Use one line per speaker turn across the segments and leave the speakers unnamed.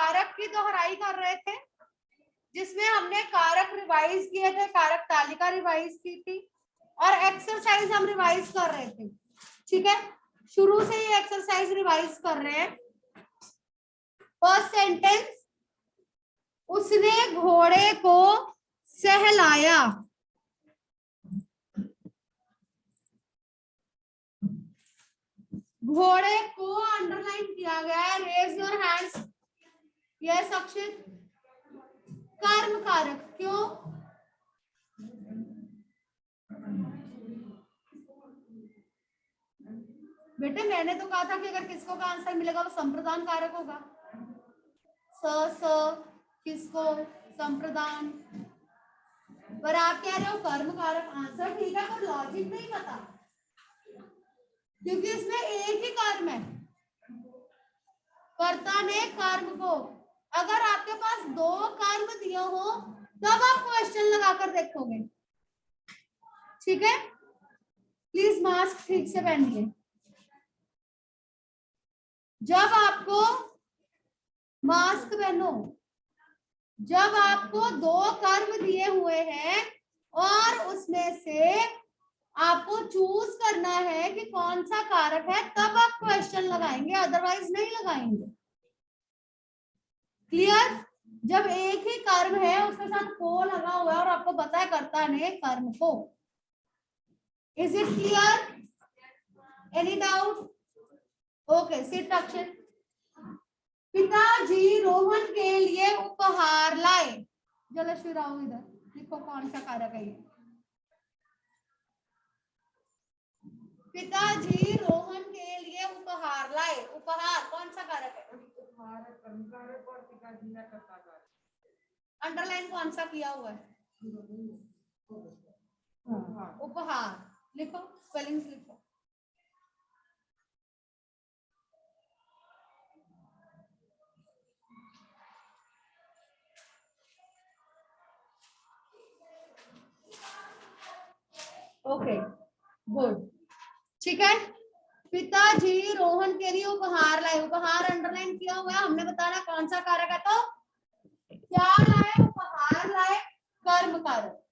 कारक की दोहराई कर रहे थे, जिसमें हमने कारक रिवाइज किए थे, कारक तालिका रिवाइज की थी और एक्सरसाइज हम रिवाइज कर रहे थे। ठीक है, शुरू से ही एक्सरसाइज रिवाइज कर रहे हैं। फर्स्ट सेंटेंस, उसने घोड़े को सहलाया। घोड़े को अंडरलाइन किया गया है, raise your hands. Yes Akshit, कर्म कारक, क्यों? बेटे मैंने तो कहा था कि अगर किसको का आंसर मिलेगा वो संप्रदान कारक होगा। स किसको, संप्रदान, पर आप कह रहे हो कर्म कारक। आंसर ठीक है पर लॉजिक नहीं पता, क्योंकि इसमें एक ही कर्म है, कर्ता ने कर्म को। अगर आपके पास दो कर्म दिए हो तब आप क्वेश्चन लगाकर देखोगे। ठीक है, प्लीज मास्क ठीक से पहनिए। जब आपको मास्क पहनो, जब आपको दो कर्म दिए हुए हैं और उसमें से आपको चूज करना है कि कौन सा कारक है, तब आप क्वेश्चन लगाएंगे, अदरवाइज नहीं लगाएंगे। क्लियर? जब एक ही कर्म है उसके साथ को लगा हुआ है और आपको पता है कर्ता ने कर्म को। Is it clear? Any doubt? Okay, sit Akshar. पिताजी रोहन के लिए उपहार लाए। जलश्री राव इधर लिखो कौन सा कारक है ये। पिताजी रोहन के लिए उपहार लाए। उपहार कौन सा कारक है? अंडरलाइन कौन सा किया हुआ है? उपहार लिखो, स्पेलिंग्स लिखो। ओके गुड, ठीक है। पिताजी रोहन के लिए उपहार लाए। उपहार अंडरलाइन किया हुआ है, हमने बताना कौन सा कारक है। तो क्या लाए? उपहार लाए, कर्म कारक।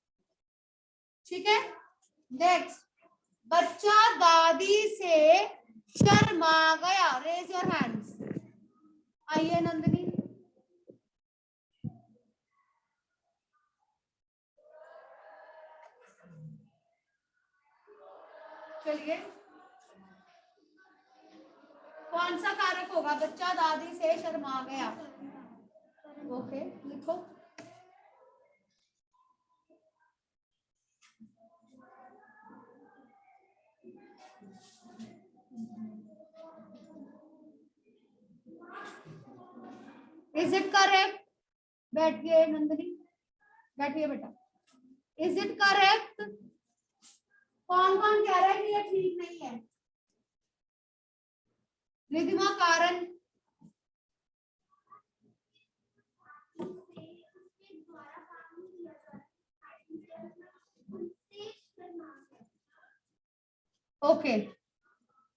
ठीक है, नेक्स्ट, बच्चा दादी से शर्मा गया। Raise your hands. आइए नंदिनी। चलिए, कौन सा कारक होगा? बच्चा दादी से शर्मा गया। ओके लिखो। Is it correct? बैठिए नंदिनी, बैठिए बेटा। Is it correct? कौन कौन कह रहा है कि ये ठीक नहीं है? रिधिमा, कारण? ओके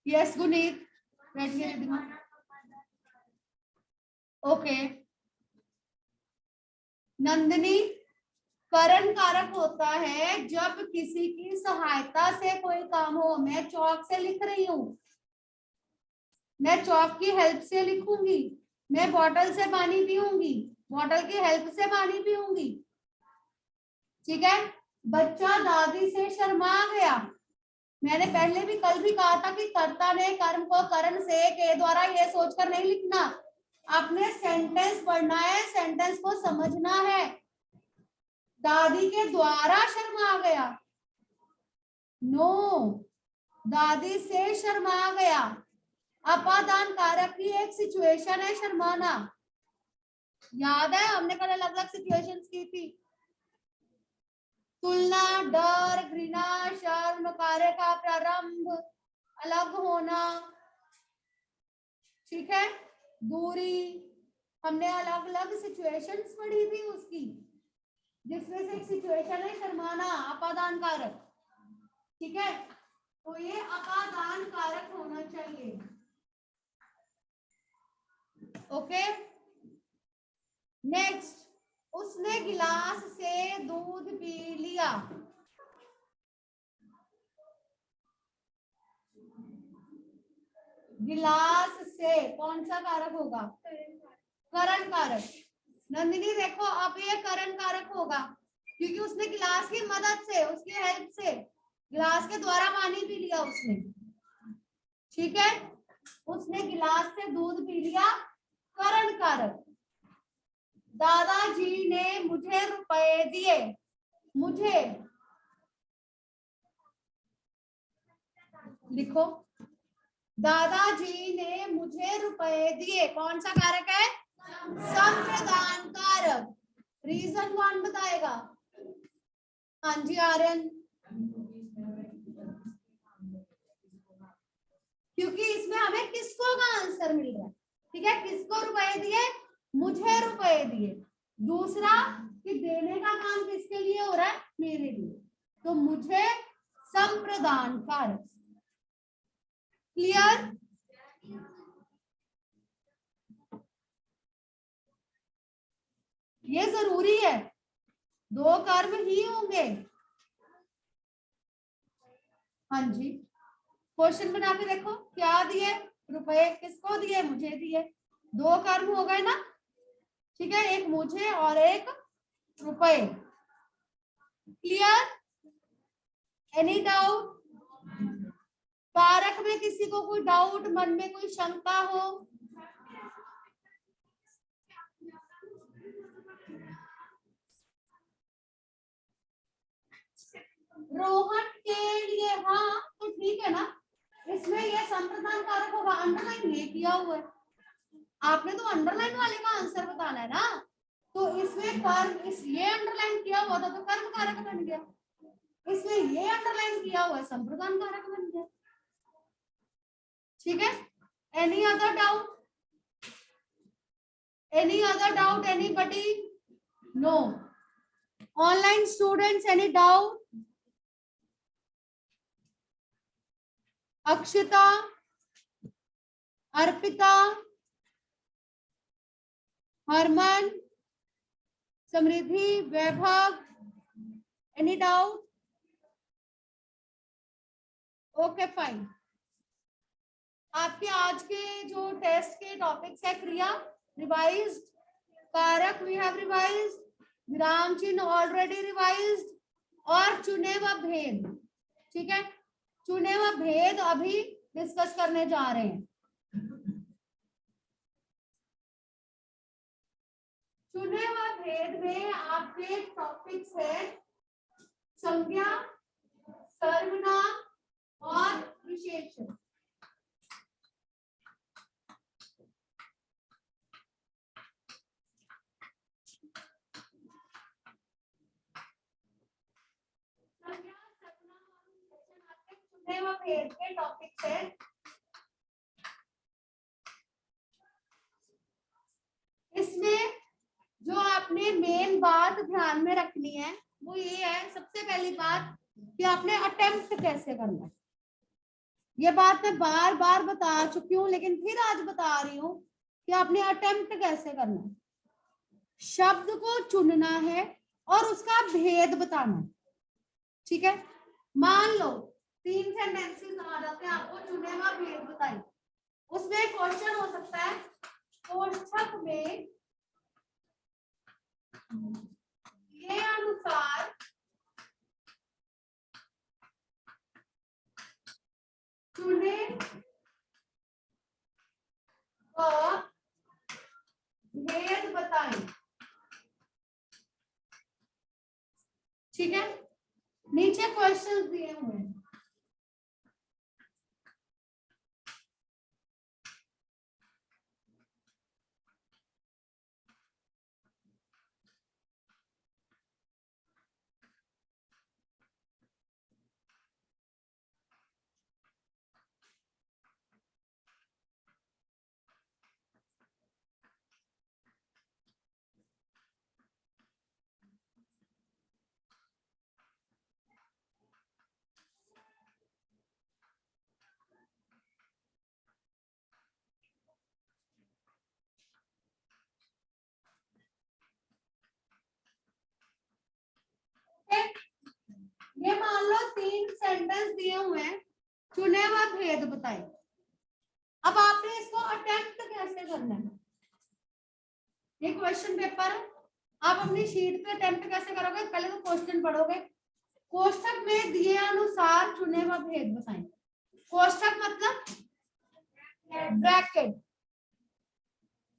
यस गुनीत, बैठिए रिधिमा। ओके नंदिनी, करण कारक होता है जब किसी की सहायता से कोई काम हो। मैं चौक से लिख रही हूं, मैं चौक की हेल्प से लिखूंगी। मैं बॉटल से पानी पीऊंगी, बॉटल की हेल्प से पानी पीऊंगी। ठीक है, बच्चा दादी से शर्मा गया। मैंने पहले भी कल भी कहा था कि कर्ता ने कर्म को करण से के द्वारा ये सोचकर नहीं लिखना, आपने सेंटेंस पढ़ना है, सेंटेंस को समझना है। दादी के द्वारा शर्मा गया, नो, दादी से शर्मा गया। अपादान कारक की एक सिचुएशन है शर्माना, याद है? हमने कल अलग अलग सिचुएशंस की थी। तुलना, डर, घृणा, शर्म, कार्य का प्रारंभ, अलग होना, ठीक है, दूरी, हमने अलग अलग सिचुएशंस पढ़ी थी उसकी, जिसमें से एक सिचुएशन है शर्माना, अपादान कारक। ठीक है, तो ये अपादान कारक होना चाहिए। ओके नेक्स्ट, उसने गिलास से दूध पी लिया। गिलास से कौन सा कारक होगा? करण कारक। नंदिनी देखो, अब ये करण कारक होगा क्योंकि उसने गिलास की मदद से, उसकी हेल्प से, गिलास के द्वारा पानी पी लिया उसने। ठीक है, उसने गिलास से दूध पी लिया, करण कारक। दादाजी ने मुझे रुपए दिए। मुझे लिखो, दादाजी ने मुझे रुपए दिए, कौन सा कारक है? संप्रदान कारक। रीजन कौन बताएगा? हाँ जी आर्यन। क्योंकि इसमें हमें किसको का आंसर मिल रहा है। ठीक है, किसको रुपए दिए? मुझे रुपए दिए। दूसरा कि देने का काम किसके लिए हो रहा है? मेरे लिए। तो मुझे संप्रदान कारक। क्लियर? ये जरूरी है, दो कर्म ही होंगे। हाँ जी, क्वेश्चन बना के देखो, क्या दिए? रुपए। किसको दिए? मुझे दिए। दो कर्म हो गए ना। ठीक है, एक मुझे और एक रुपए। क्लियर? Any doubt? कारक में किसी को कोई डाउट, मन में कोई शंका हो? रोहन के लिए हाँ, तो ठीक है ना, इसमें ये संप्रदान कारक होगा। अंडरलाइन ये किया हुआ है, आपने तो अंडरलाइन वाले का आंसर बताना है ना। तो इसमें कर्म, इस ये अंडरलाइन किया हुआ था तो कर्म कारक बन गया, इसमें ये अंडरलाइन किया हुआ है संप्रदान कारक बन गया। ठीक है, any other doubt? Any other doubt? Anybody? No? Online students, any doubt? Akshita, Arpita, Harman, Samriddhi, Vaibhav, any doubt? Okay fine. आपके आज के जो टेस्ट के टॉपिक्स है, क्रिया रिवाइज्ड, कारक वी हैव रिवाइज्ड, विराम चिन्ह ऑलरेडी रिवाइज्ड, और चुने व भेद। ठीक है, चुने व भेद अभी डिस्कस करने जा रहे हैं। चुने व भेद में आपके टॉपिक्स है संज्ञा, सर्वनाम और विशेषण। चुने व भेद के टॉपिक्स है। इसमें जो आपने मेन बात ध्यान में रखनी है वो ये है, सबसे पहली बात कि आपने अटेम्प्ट कैसे करना है। ये बात मैं बार बार बता चुकी हूँ लेकिन फिर आज बता रही हूँ कि आपने अटेम्प्ट कैसे करना है। शब्द को चुनना है और उसका भेद बताना है। ठीक है, मान लो 3 सेंटेंसेस आ जाते हैं, आपको चुने हुआ भेद बताइए। उसमें क्वेश्चन हो सकता है कोष्ठक में के अनुसार चुने व भेद बताएं। ठीक है, नीचे क्वेश्चंस दिए हुए हैं। सेंटेंस दिए हुए हैं, चुने हुआ भेद बताएं। अब आपने इसको अटेम्प्ट कैसे करना है, ये क्वेश्चन पेपर है, आप अपनी शीट पे अटेम्प्ट कैसे करोगे? पहले तो क्वेश्चन पढ़ोगे, कोष्ठक में दिए अनुसार चुने हुआ भेद बताएं। कोष्ठक मतलब ब्रैकेट,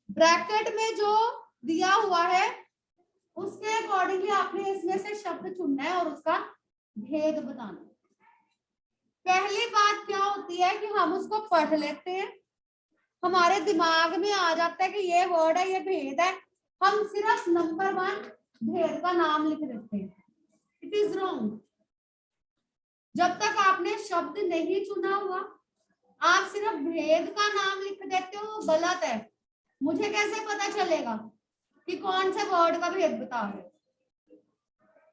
ब्रैकेट में जो दिया हुआ है उसके अकॉर्डिंगली आपने इसमें से शब्द चुनना है और उसका भेद बताना। पहली बात क्या होती है कि हम उसको पढ़ लेते हैं, हमारे दिमाग में आ जाता है कि ये वर्ड है, ये भेद है, हम सिर्फ नंबर 1 भेद का नाम लिख देते हैं। It is wrong. जब तक आपने शब्द नहीं चुना हुआ आप सिर्फ भेद का नाम लिख देते हो, वो गलत है। मुझे कैसे पता चलेगा कि कौन से वर्ड का भेद बता रहे?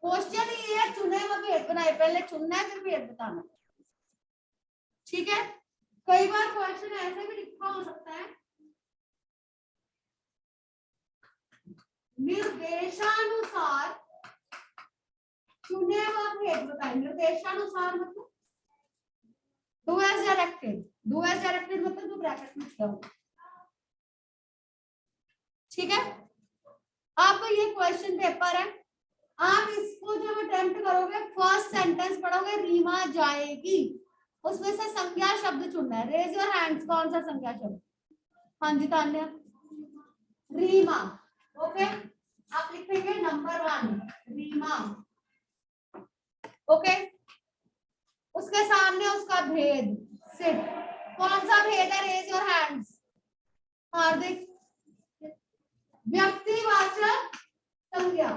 क्वेश्चन ये है चुने हुए भेद बनाए, पहले चुनना है फिर भेद बताना, ठीक है। कई बार क्वेश्चन ऐसे भी लिखा हो सकता है, निर्देशानुसार चुने हुआ भेद बताए। निर्देशानुसार मतलब do as directed, do as directed मतलब जो ब्रैकेट में किया हुआ, ठीक है। अब ये क्वेश्चन पेपर है, आप इसको जब अटेम्प्ट करोगे फर्स्ट सेंटेंस पढ़ोगे रीमा जाएगी, उसमें से संज्ञा शब्द चुनना है। रेज योर हैंड्स, कौन सा संज्ञा शब्द? हाँ जी तान्या, रीमा। ओके, आप लिखेंगे नंबर 1 रीमा। ओके, उसके सामने उसका भेद सिट, कौन सा भेद है? Raise your hands. हार्दिक, व्यक्तिवाचक संज्ञा,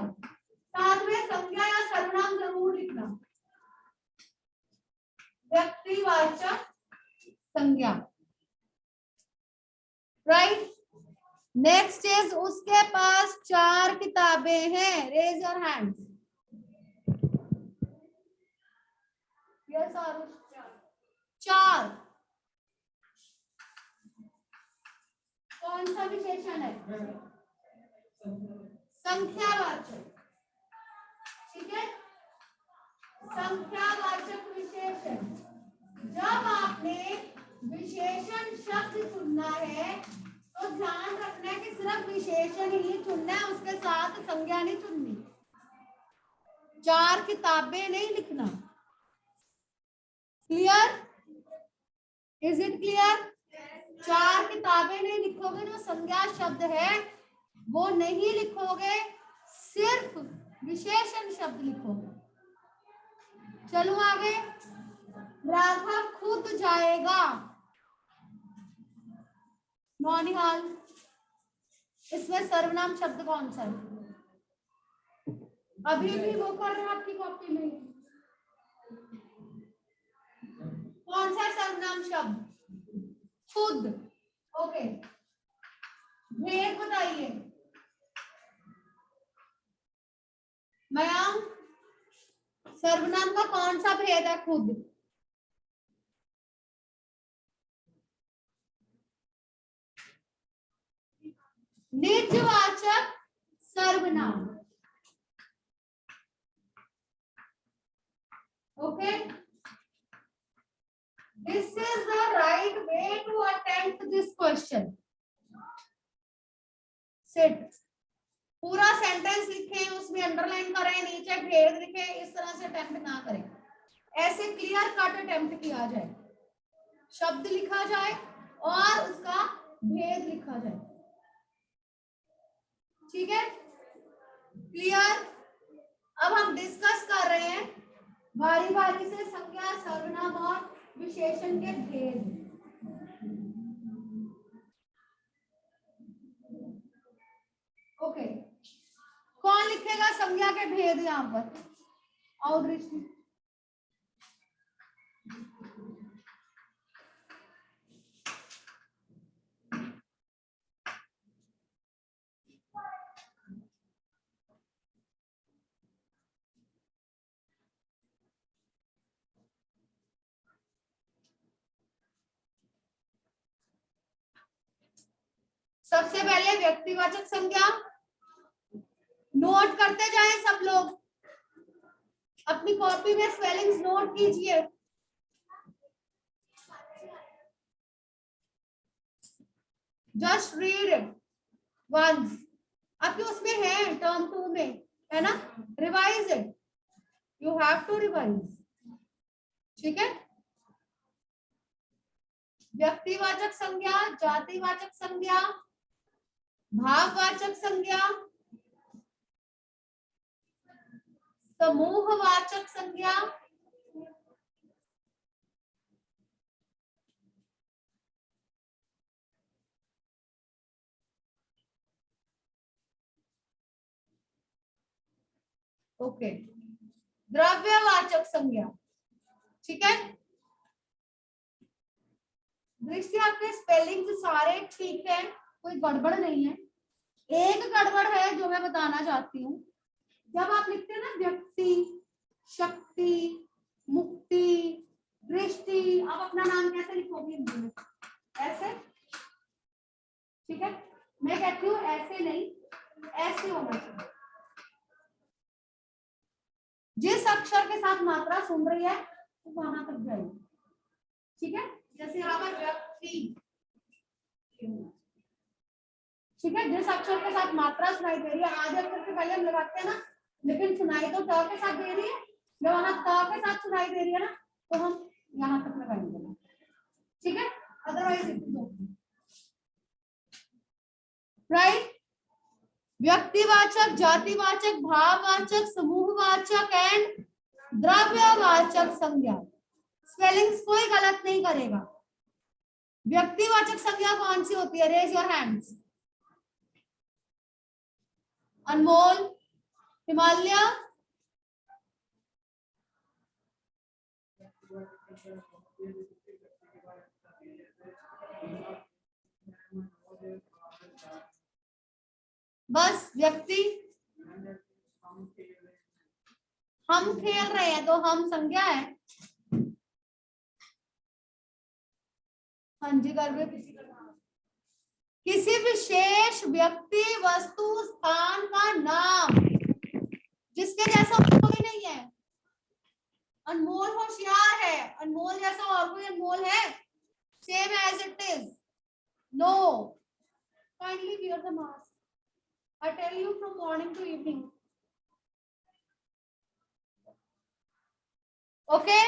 साथ में संज्ञा या सर्वनाम जरूर लिखना। व्यक्तिवाचक संज्ञा, राइट। नेक्स्ट इज उसके पास 4 किताबें हैं। Raise your hands. Yes Arush, 4। कौन सा विशेषण है? संख्यावाचक, ठीक है। संख्यावाचक विशेषण, जब आपने विशेषण शब्द चुनना है तो ध्यान रखना है कि सिर्फ विशेषण ही चुनना है, उसके साथ संज्ञा नहीं चुननी। 4 किताबें नहीं लिखना। क्लियर? Is it clear? 4 किताबें नहीं लिखोगे, जो संज्ञा शब्द है वो नहीं लिखोगे, सिर्फ विशेषण शब्द लिखोगे। चलो आगे, राघव खुद जाएगा नौनिहाल, इसमें सर्वनाम शब्द कौन सा है? अभी भी वो कर रहे हैं आपकी कॉपी में, कौन सा सर्वनाम शब्द? खुद। ओके, भेद बताइए। मयंक, सर्वनाम का कौन सा भेद है? खुद। निजवाचक सर्वनाम। Okay, this is the right way to attempt this question. Sit, पूरा सेंटेंस लिखें, उसमें अंडरलाइन करें, नीचे भेद लिखें, इस तरह से अटेम्प्ट ना करें। ऐसे क्लियर कट अटेम्प्ट किया जाए, शब्द लिखा जाए और उसका भेद लिखा जाए, ठीक है। क्लियर? अब हम डिस्कस कर रहे हैं बारी बारी से संज्ञा, सर्वनाम और विशेषण के भेद। ओके, कौन लिखेगा संज्ञा के भेद यहाँ पर? आओ दृष्टि। सबसे पहले व्यक्तिवाचक संज्ञा, नोट करते जाएं सब लोग, अपनी कॉपी में स्पेलिंग्स नोट कीजिए। Just read it once. आपके उसमें है टर्म 2 में, है ना? Revise it, you have to revise. ठीक है? व्यक्तिवाचक संज्ञा, जातिवाचक संज्ञा, भाववाचक संज्ञा, समूहवाचक संज्ञा, ओके, द्रव्यवाचक संज्ञा। ठीक है? दृष्टि आपके स्पेलिंग सारे ठीक है, कोई गड़बड़ नहीं है। एक गड़बड़ है जो मैं बताना चाहती हूँ। जब आप लिखते हैं ना व्यक्ति, शक्ति, मुक्ति, दृष्टि, आप अपना नाम कैसे लिखोगे हिंदी में? ऐसे। ठीक है? मैं कहती हूँ ऐसे नहीं, ऐसे होना चाहिए। जिस अक्षर के साथ मात्रा सुन रही है तो वहां तक जाएगी। ठीक है? जैसे यहाँ पर व्यक्ति, ठीक है, जिस अक्षर के साथ मात्रा सुनाई दे रही है, आधे अक्षर से पहले हम लगाते हैं ना, लेकिन सुनाई तो ट के साथ दे रही है, जब वहां त के साथ सुनाई दे रही है ना, तो हम यहाँ तक लगाएंगे। ठीक है? Otherwise right. व्यक्तिवाचक, जातिवाचक, भाववाचक, समूहवाचक एंड द्रव्यवाचक संज्ञा। स्पेलिंग्स कोई गलत नहीं करेगा। व्यक्तिवाचक संज्ञा कौन सी होती है? Raise your hands. Anmol, Himalaya, बस व्यक्ति। हम खेल रहे हैं तो हम संज्ञा है। हाँ जी, कर किसी विशेष व्यक्ति, वस्तु, स्थान का नाम जिसके जैसा कोई नहीं है। अनमोल होशियार है, अनमोल जैसा और कोई अनमोल है? Same as it is, no. Kindly wear the mask, I tell you from morning to evening. Okay?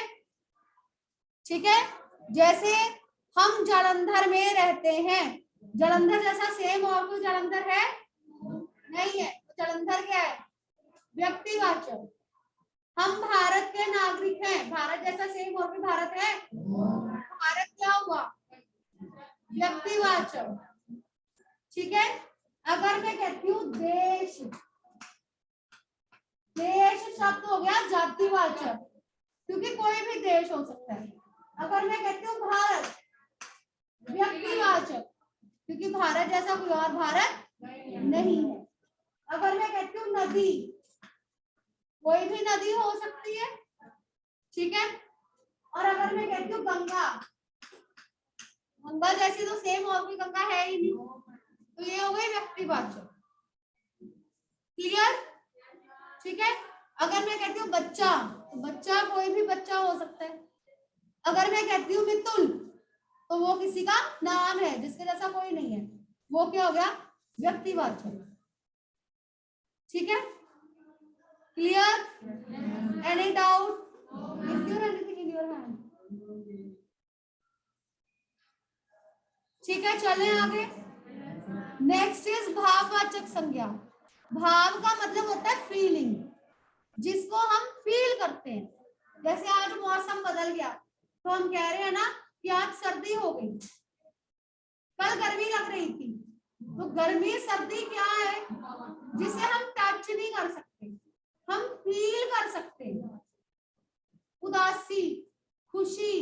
ठीक है? जैसे हम जालंधर में रहते हैं, जालंधर जैसा सेम और कोई जालंधर है? नहीं है। जालंधर क्या है? व्यक्तिवाचक। हम भारत के नागरिक हैं, भारत जैसा सेम और भी भारत है? भारत क्या हुआ? व्यक्तिवाचक। ठीक है? अगर मैं कहती हूँ देश, देश शब्द हो गया जातिवाचक, क्योंकि कोई भी देश हो सकता है। अगर मैं कहती हूँ भारत, व्यक्तिवाचक, क्योंकि भारत जैसा कोई और भारत नहीं है। अगर मैं कहती हूँ नदी, कोई भी नदी हो सकती है। ठीक है? और अगर मैं कहती हूँ गंगा, गंगा जैसी तो सेम और कोई गंगा है ही नहीं, तो ये हो गई व्यक्तिवाचक। क्लियर? ठीक है? अगर मैं कहती हूँ बच्चा, तो बच्चा कोई भी बच्चा हो सकता है। अगर मैं कहती हूँ मितुल, तो वो किसी का नाम है जिसके जैसा कोई नहीं है, वो क्या हो गया? व्यक्तिवाचक। ठीक है? Clear? Any doubt? Is there anything in your hand? ठीक है, चलें आगे। नेक्स्ट इज भाववाचक संज्ञा। भाव का मतलब होता है फीलिंग, जिसको हम फील करते हैं। जैसे आज मौसम बदल गया तो हम कह रहे हैं ना कि आज सर्दी हो गई, कल गर्मी लग रही थी। तो गर्मी सर्दी क्या है? जिसे हम टच नहीं कर सकते, हम फील कर सकते हैं। उदासी, खुशी,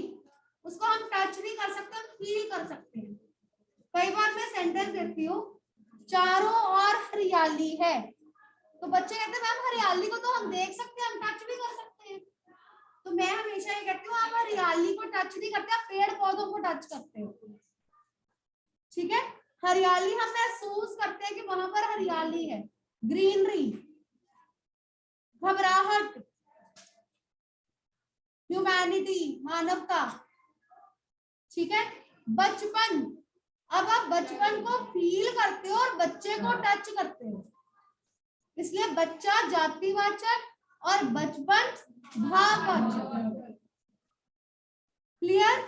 उसको हम टच नहीं कर सकते, हम फील कर सकते हैं। कई बार मैं सेंटेंस देती हूँ, चारों ओर हरियाली है, तो बच्चे कहते हैं मैम हरियाली को तो हम देख सकते हैं, हम टच भी कर सकते हैं। तो मैं हमेशा ये कहती हूँ आप हरियाली को टच नहीं करते, आप पेड़ पौधों को टच करते हो। ठीक है? हरियाली हम महसूस करते हैं कि वहां पर हरियाली है, ग्रीनरी। घबराहट, ह्यूमैनिटी, मानवता, ठीक है। बचपन, अब आप बचपन को फील करते हो और बच्चे को टच करते हो, इसलिए बच्चा जातिवाचक और बचपन भाववाचक। क्लियर?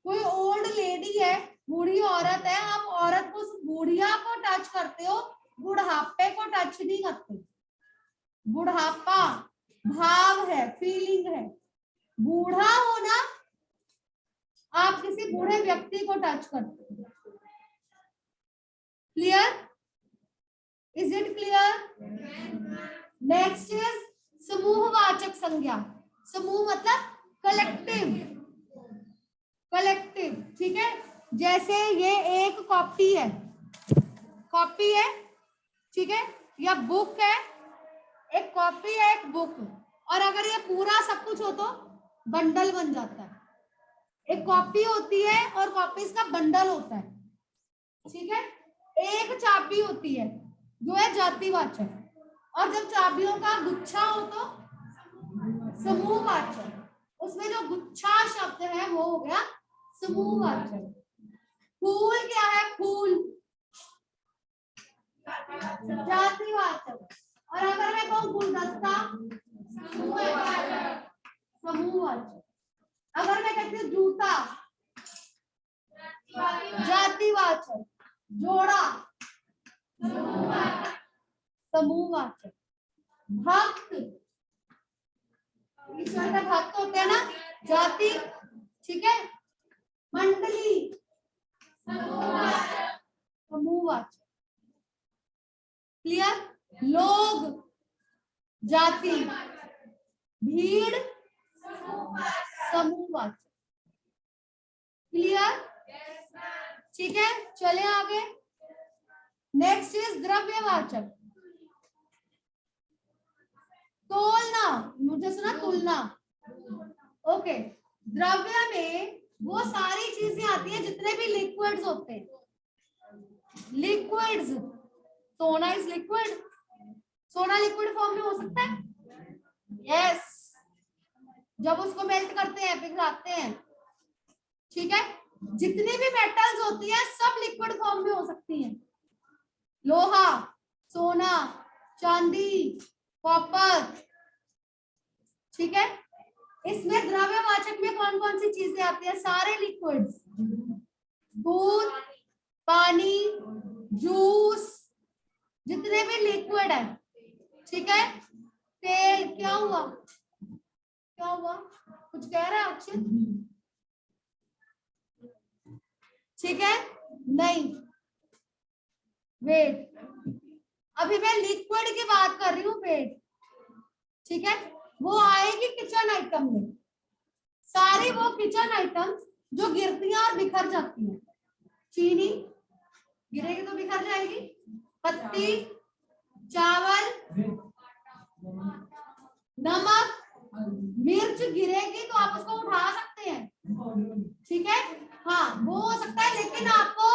कोई ओल्ड लेडी है, बूढ़ी औरत है, आप औरत को, बूढ़िया को टच करते हो, बुढ़ापे को टच नहीं करते। बुढ़ापा भाव है, फीलिंग है। बूढ़ा होना, आप किसी बूढ़े व्यक्ति को टच करते हो। Clear? Is it clear? Next is समूहवाचक संज्ञा। समूह मतलब कलेक्टिव, कलेक्टिव, ठीक है। जैसे ये एक कॉपी है, कॉपी है, ठीक है, या बुक है, एक कॉपी है, एक बुक, और अगर ये पूरा सब कुछ हो तो बंडल बन जाता है। एक कॉपी होती है और कॉपीज का बंडल होता है, ठीक है। एक चाबी होती है जो है जातिवाचक, और जब चाबियों का गुच्छा हो तो समूहवाचक। उसमें जो गुच्छा शब्द है वो हो गया समूहवाचक। फूल क्या है? फूल जातिवाचक। और अगर मैं कहूँ गुलदस्ता, समूहवाचक, समूहवाचक। अगर मैं कहती हूँ जूता, जातिवाचक। जोड़ा, समूहवाचक। भक्त, ईश्वर का भक्त होते हैं ना, जाति, ठीक है। मंडली, समूहवाचक। क्लियर? लोग, जाति। भीड़, समूहवाचक। क्लियर? ठीक है, चले आगे। Next is द्रव्यवाचक। तोलना, मुझे सुना तुलना, ओके। द्रव्य में वो सारी चीजें आती है जितने भी लिक्विड्स होते हैं। लिक्विड्स, सोना इज लिक्विड, सोना लिक्विड फॉर्म में हो सकता है, यस, जब उसको मेल्ट करते हैं, पिघलाते हैं, ठीक है। जितनी भी मेटल्स होती है सब लिक्विड फॉर्म में हो सकती हैं। लोहा, सोना, चांदी, कॉपर, ठीक है। इसमें द्रव्यवाचक में कौन कौन सी चीजें आती है? सारे लिक्विड्स, दूध, पानी, जूस, जितने भी लिक्विड है, ठीक है। तेल, क्या हुआ, क्या हुआ, कुछ कह रहा है अक्षित? ठीक है, नहीं, वेट, अभी मैं लिक्विड की बात कर रही हूँ, वेट, ठीक है। वो आएगी किचन आइटम में, सारी वो किचन आइटम जो गिरती हैं और बिखर जाती हैं। चीनी गिरेगी तो बिखर जाएगी, पत्ती, चावल, नमक, मिर्च गिरेगी तो आप उसको उठा सकते हैं, ठीक है। हाँ, वो हो सकता है, लेकिन आपको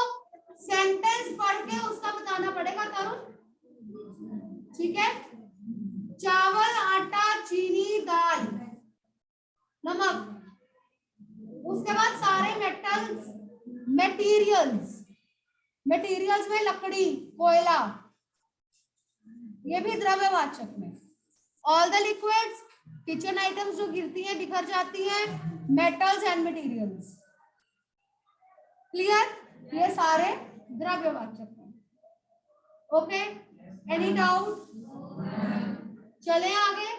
सेंटेंस पढ़ के उसका बताना पड़ेगा तरुण, ठीक है। चावल, आटा, चीनी, दाल, नमक, उसके बाद सारे मेटल्स, मटेरियल्स, मटेरियल्स में लकड़ी, कोयला, ये भी द्रव्यवाचक में। All the liquids, kitchen items जो गिरती हैं, बिखर जाती हैं, मेटल्स एंड मटेरियल्स। क्लियर? ये सारे द्रव्यवाचक हैं। Okay, any doubt? चले आगे।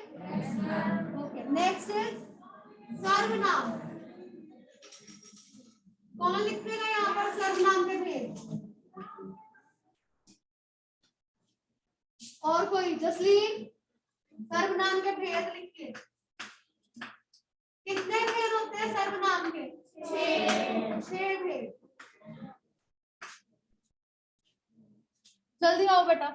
ओके, नेक्स्ट इज सर्वनाम। कौन लिखेगा यहाँ पर सर्वनाम के भेद? और कोई? जसलीन, सर्वनाम के भेद लिखिए। कितने भेद होते हैं सर्वनाम के? 6 भेद। जल्दी आओ बेटा।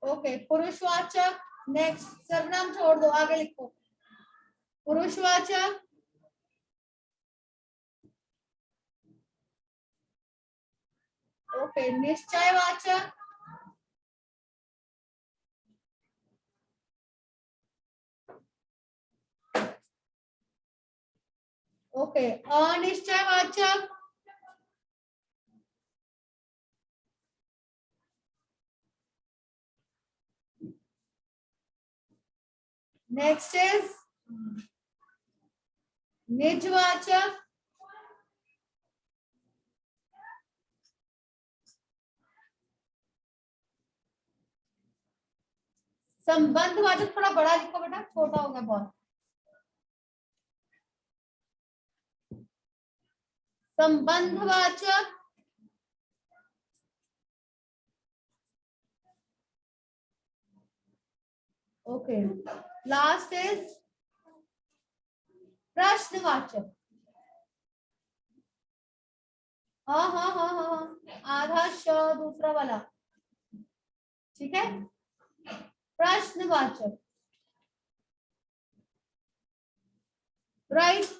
ओके, पुरुषवाचक। नेक्स्ट, सर्वनाम छोड़ दो, आगे लिखो। पुरुषवाचक, ओके, निश्चयवाचक, ओके, अनिश्चयवाचक, नेक्स्ट इज निजवाचक, संबंधवाचक। थोड़ा बड़ा लिखो बेटा, छोटा हो गया बहुत। संबंधवाचक, ओके, लास्ट इज प्रश्नवाचक। हाँ हाँ हाँ हाँ हाँ, आधा श दूसरा वाला, ठीक है। प्रश्नवाचक, राइट।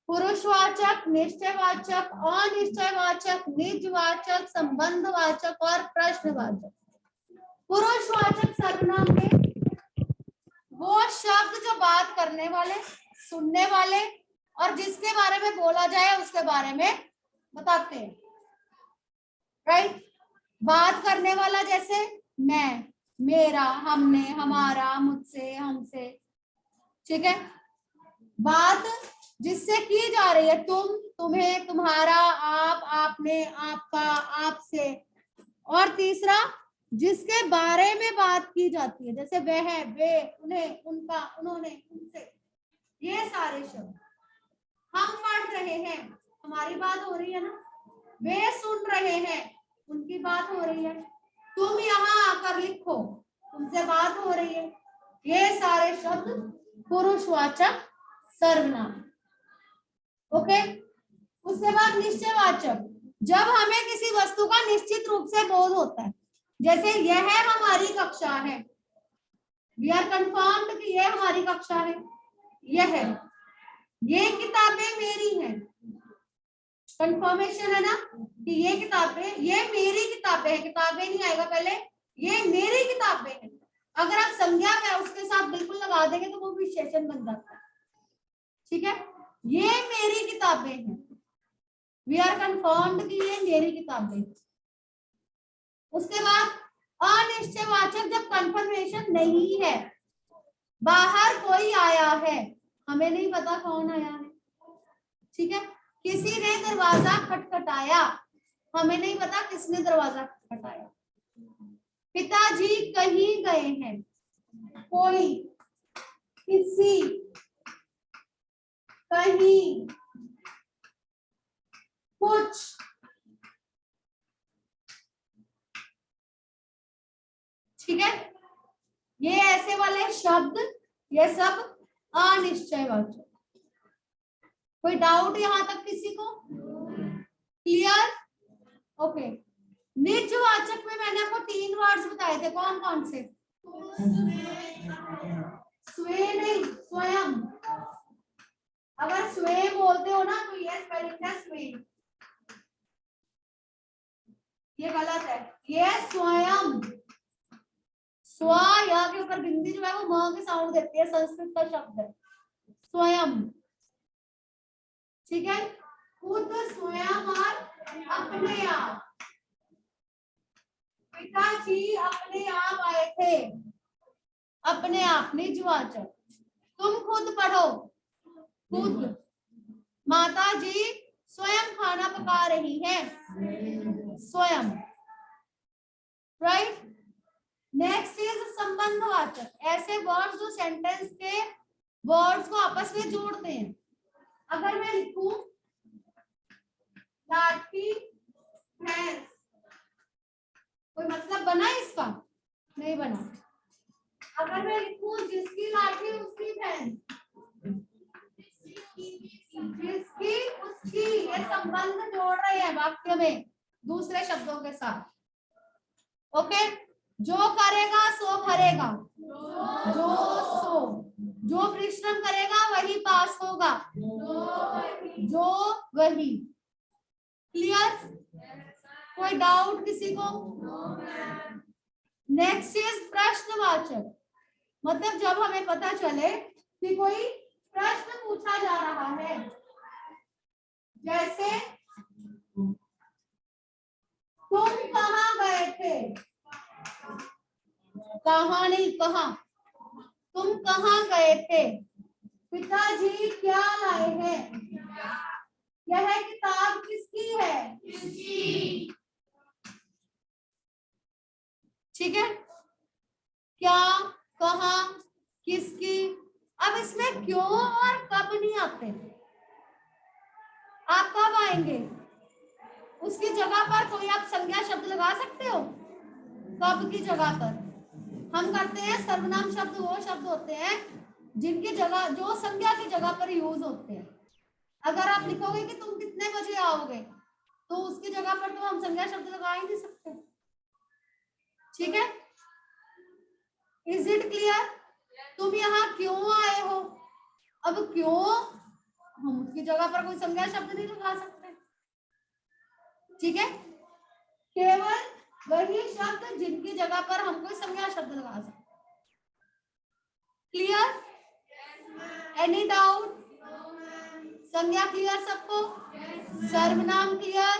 पुरुषवाचक, निश्चयवाचक, अनिश्चयवाचक, निजवाचक, संबंधवाचक और प्रश्नवाचक। पुरुषवाचक सर्वनाम में वो शब्द जो बात करने वाले, सुनने वाले और जिसके बारे में बोला जाए उसके बारे में बताते हैं, राइट। बात करने वाला जैसे मैं, मेरा, हमने, हमारा, मुझसे, हमसे, ठीक है। बात जिससे की जा रही है, तुम, तुम्हें, तुम्हारा, आप, आपने, आपका, आपसे। और तीसरा, जिसके बारे में बात की जाती है, जैसे वह, वे, उन्हें, उनका, उन्होंने, उनसे, ये सारे शब्द। हम पढ़ रहे हैं, हमारी बात हो रही है ना। वे सुन रहे हैं, उनकी बात हो रही है। तुम यहाँ आकर लिखो, तुमसे बात हो रही है। ये सारे शब्द पुरुषवाचक सर्वनाम, ओके। उसके बाद निश्चयवाचक, जब हमें किसी वस्तु का निश्चित रूप से बोध होता है, जैसे यह हमारी कक्षा है, वी आर कंफर्म्ड कि यह हमारी कक्षा है। यह, ये किताबें मेरी हैं, कंफर्मेशन है ना कि ये किताबें, ये मेरी किताबें हैं। किताबें नहीं आएगा पहले, ये मेरी किताबें हैं। अगर आप संज्ञा है उसके साथ बिल्कुल लगा देंगे तो वो विशेषण बन जाता है, ठीक है। ये मेरी किताबें हैं, वी आर कंफर्म्ड कि ये मेरी किताबें। उसके बाद अनिश्चयवाचक, जब कंफर्मेशन नहीं है, बाहर कोई आया है, हमें नहीं पता कौन आया है, ठीक है। किसी ने दरवाजा खटखटाया, हमें नहीं पता किसने दरवाजा खटखटाया। पिताजी कहीं गए हैं, कोई, किसी, कहीं, कुछ, ठीक है। ये ऐसे वाले शब्द, ये सब अनिश्चयवाचक। कोई डाउट यहां तक किसी को? क्लियर? ओके। निजवाचक में मैंने आपको 3 वर्ड्स बताए थे, कौन कौन से? स्वे नहीं, स्वयं। अगर स्वे बोलते हो ना तो ये स्पेलिंग है स्वे, ये गलत है, ये स्वयं। स्व, या के ऊपर बिंदी जो है वो म के साउंड देती है, संस्कृत का शब्द है स्वयं, ठीक है। खुद, स्वयं और अपने आप। पिताजी अपने आप आए थे, अपने आप निजवाचक। तुम खुद पढ़ो, खुद। माता जी स्वयं खाना पका रही है, स्वयं, राइट। नेक्स्ट इज संबंधवाचक, ऐसे वर्ड्स जो सेंटेंस के वर्ड्स को आपस में जोड़ते हैं। अगर मैं लिखूं लाठी भैंस, कोई मतलब बना इसका? नहीं बना। अगर मैं लिखूं जिसकी लाठी उसकी भैंस, जिसकी उसकी, ये संबंध जोड़ रहे हैं वाक्य में दूसरे शब्दों के साथ, ओके। जो करेगा सो भरेगा, जो सो, जो परिश्रम करेगा वही पास होगा, जो वही। क्लियर? कोई डाउट किसी को? नेक्स्ट इज प्रश्नवाचक, मतलब जब हमें पता चले कि कोई प्रश्न पूछा जा रहा है, जैसे तुम कहाँ गए थे, कहाँ नहीं कहाँ, तुम कहाँ गए थे, पिताजी क्या लाए हैं, यह किताब किसकी है, किसकी। ठीक है, क्या, कहाँ, किसकी। अब इसमें क्यों और कब नहीं आते, आप कब आएंगे, उसकी जगह पर कोई आप संज्ञा शब्द लगा सकते हो, कब की जगह पर हम करते हैं सर्वनाम शब्द, वो शब्द होते हैं जिनकी जगह, जो संज्ञा की जगह पर यूज होते हैं। अगर आप लिखोगे कि तुम कितने बजे आओगे, तो उसकी जगह पर तो हम संज्ञा शब्द लगा ही नहीं सकते। ठीक है, इज इट क्लियर? तुम यहाँ क्यों आए हो, अब क्यों हम उसकी जगह पर कोई संज्ञा शब्द नहीं लगा सकते। ठीक है, केवल वही शब्द जिनकी जगह पर हम कोई संज्ञा शब्द लगा सकते। क्लियर? Any doubt? संज्ञा क्लियर सबको? सर्वनाम clear?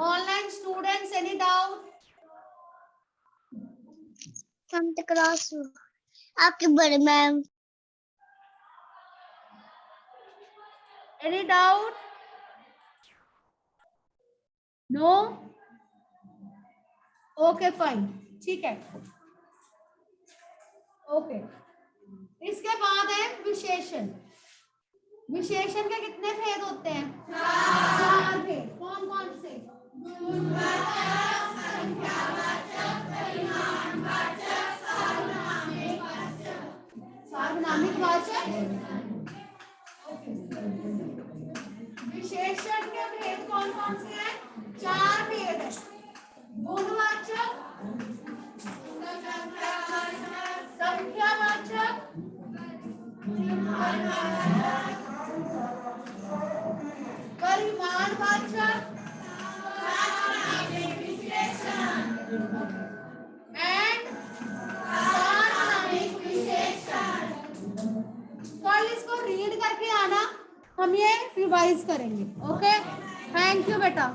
Online students any doubt?
Class आपके बड़े ma'am.
Any doubt? No? Okay fine, ठीक है। ओके, इसके बाद है विशेषण। विशेषण के कितने भेद होते हैं? 4 भेद। कौन कौन से? सार्वनामिक वाचक। विशेषण के भेद कौन कौन से हैं? 4 भेद है। गुणवाचक, संख्यावाचक, परिमाणवाचक एंड सार्वनामिक विशेषण। कल इसको रीड करके आना, हम ये रिवाइज करेंगे। ओके, थैंक यू बेटा।